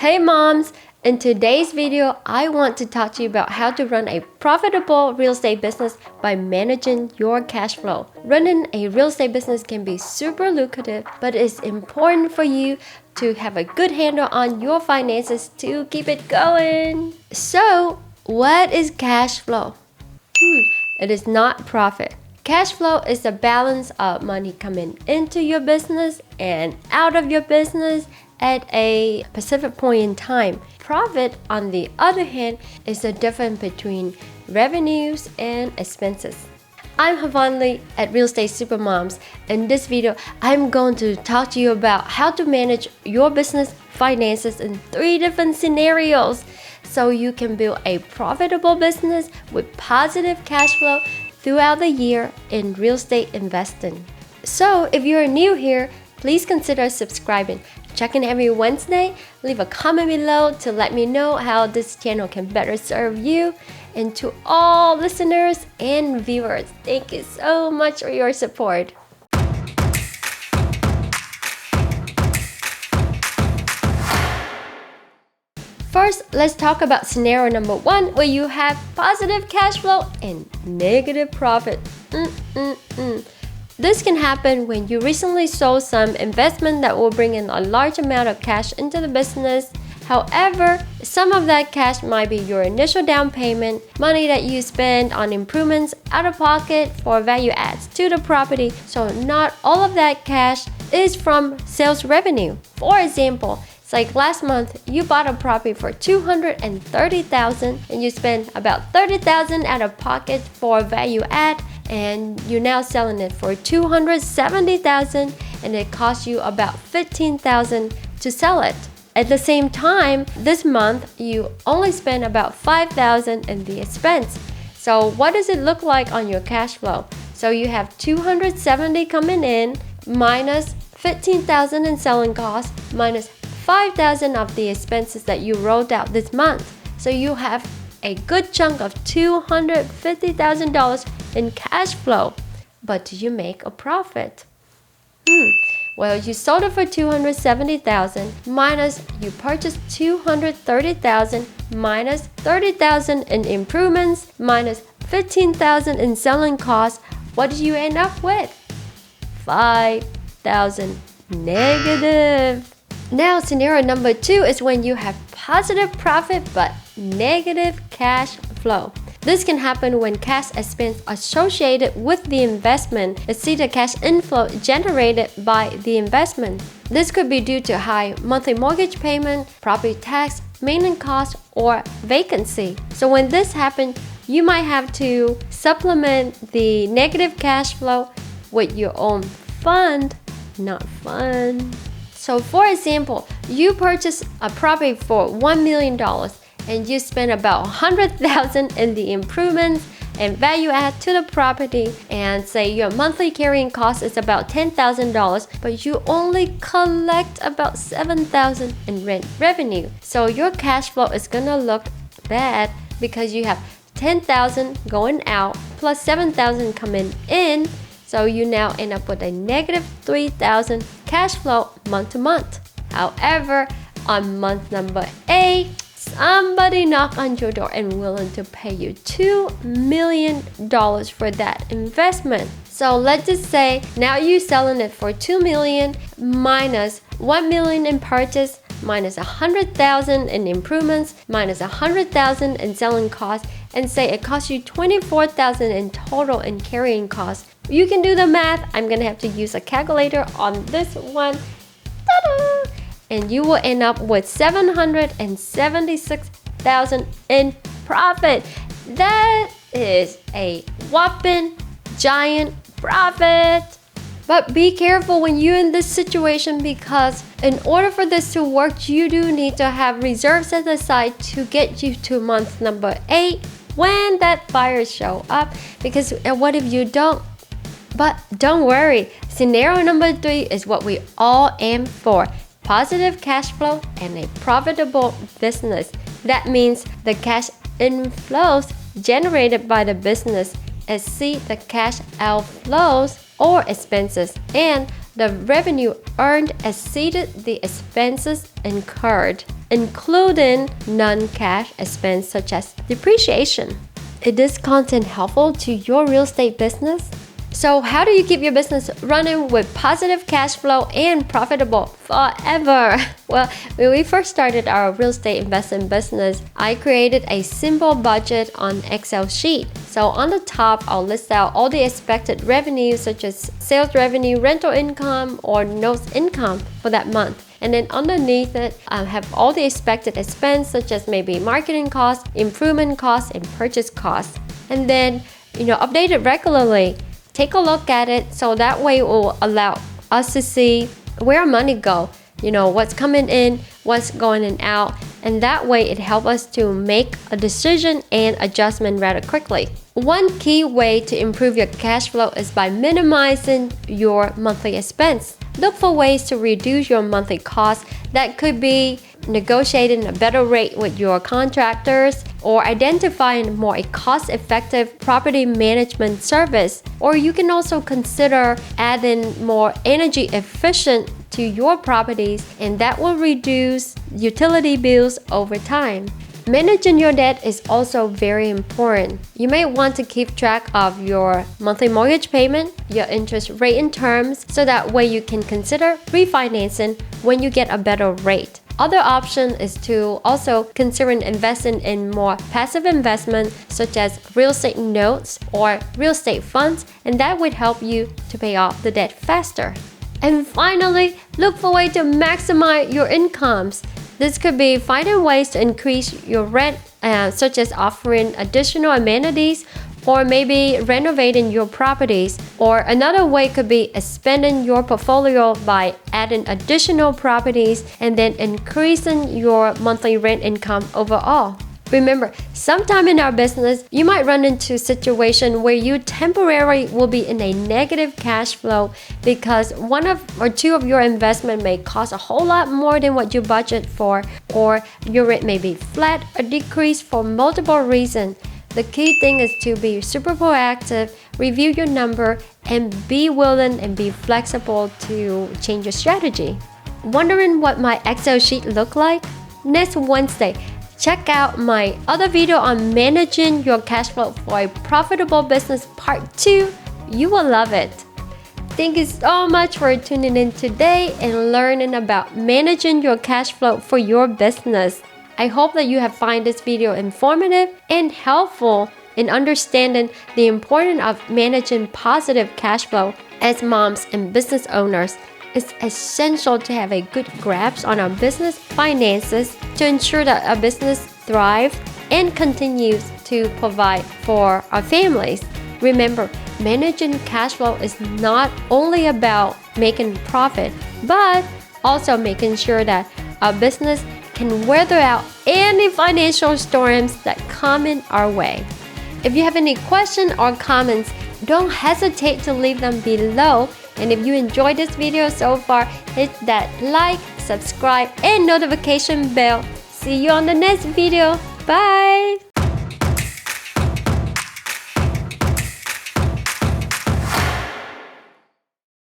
Hey moms! In today's video, I want to talk to you about how to run a profitable real estate business by managing your cash flow. Running a real estate business can be super lucrative, but it's important for you to have a good handle on your finances to keep it going. So, what is cash flow? It is not profit. Cash flow is the balance of money coming into your business and out of your business at a specific point in time. Profit, on the other hand, is the difference between revenues and expenses. I'm Havanli at Real Estate Supermoms. In this video, I'm going to talk to you about how to manage your business finances in 3 different scenarios so you can build a profitable business with positive cash flow throughout the year in real estate investing. So if you're new here, please consider subscribing. Check in every Wednesday. Leave a comment below to let me know how this channel can better serve you. And to all listeners and viewers, thank you so much for your support. First, let's talk about scenario number 1, where you have positive cash flow and negative profit. This can happen when you recently sold some investment that will bring in a large amount of cash into the business. However, some of that cash might be your initial down payment, money that you spend on improvements out of pocket for value adds to the property. So not all of that cash is from sales revenue. For example, it's like last month you bought a property for $230,000 and you spent about $30,000 out of pocket for value add, and you're now selling it for $270,000 and it costs you about $15,000 to sell it. At the same time, this month you only spent about $5,000 in the expense. So what does it look like on your cash flow? So you have $270,000 coming in minus $15,000 in selling costs minus $5,000 of the expenses that you rolled out this month. So you have a good chunk of $250,000 in cash flow. But do you make a profit? Well, you sold it for $270,000 minus you purchased $230,000 minus $30,000 in improvements minus $15,000 in selling costs. What did you end up with? $5,000 negative. Now, scenario number 2 is when you have positive profit but negative cash flow. This can happen when cash expense associated with the investment exceeds the cash inflow generated by the investment. This could be due to high monthly mortgage payment, property tax, maintenance costs, or vacancy. So when this happens, you might have to supplement the negative cash flow with your own fund, not fun. So for example, you purchase a property for $1 million and you spend about $100,000 in the improvements and value add to the property, and say your monthly carrying cost is about $10,000, but you only collect about $7,000 in rent revenue. So your cash flow is gonna look bad because you have $10,000 going out plus $7,000 coming in. So you now end up with a negative $3,000 cash flow month to month. However, on month number 8, somebody knocked on your door and willing to pay you $2 million for that investment. So let's just say now you're selling it for $2 million minus $1 million in purchase minus $100,000 in improvements minus $100,000 in selling costs, and say it costs you $24,000 in total in carrying costs. You can do the math. I'm gonna have to use a calculator on this one. Ta-da! And you will end up with $776,000 in profit. That is a whopping giant profit. But be careful when you're in this situation, because in order for this to work, you do need to have reserves set aside to get you to month number 8 when that buyer show up. Because what if you don't? But don't worry, scenario number 3 is what we all aim for: positive cash flow and a profitable business. That means the cash inflows generated by the business exceed the cash outflows or expenses, and the revenue earned exceeded the expenses incurred. including non-cash expense such as depreciation. Is this content helpful to your real estate business? So how do you keep your business running with positive cash flow and profitable forever? Well, when we first started our real estate investment business, I created a simple budget on Excel sheet. So on the top, I'll list out all the expected revenue such as sales revenue, rental income, or notes income for that month. And then underneath it, I have all the expected expense such as maybe marketing costs, improvement costs, and purchase costs. And then, update it regularly. Take a look at it so that way it will allow us to see where our money go, what's coming in, what's going in out, and that way it helps us to make a decision and adjustment rather quickly. One key way to improve your cash flow is by minimizing your monthly expense. Look for ways to reduce your monthly costs. That could be negotiating a better rate with your contractors, or identifying more a cost-effective property management service. Or you can also consider adding more energy efficient to your properties, and that will reduce utility bills over time. Managing your debt is also very important. You may want to keep track of your monthly mortgage payment, your interest rate and terms, so that way you can consider refinancing when you get a better rate. Other option is to also consider investing in more passive investment such as real estate notes or real estate funds, and that would help you to pay off the debt faster. And finally, look for ways to maximize your incomes. This could be finding ways to increase your rent, such as offering additional amenities or maybe renovating your properties. Or another way could be expanding your portfolio by adding additional properties and then increasing your monthly rent income overall. Remember, sometime in our business, you might run into a situation where you temporarily will be in a negative cash flow because one or two of your investment may cost a whole lot more than what you budget for, or your rate may be flat or decreased for multiple reasons. The key thing is to be super proactive, review your number, and be willing and be flexible to change your strategy. Wondering what my Excel sheet look like? Next Wednesday, check out my other video on managing your cash flow for a profitable business part 2. You will love it. Thank you so much for tuning in today and learning about managing your cash flow for your business. I hope that you have found this video informative and helpful in understanding the importance of managing positive cash flow as moms and business owners. It's essential to have a good grasp on our business finances to ensure that our business thrives and continues to provide for our families. Remember, managing cash flow is not only about making profit, but also making sure that our business can weather out any financial storms that come in our way. If you have any questions or comments, don't hesitate to leave them below. And if you enjoyed this video so far, hit that like, subscribe, and notification bell. See you on the next video. Bye!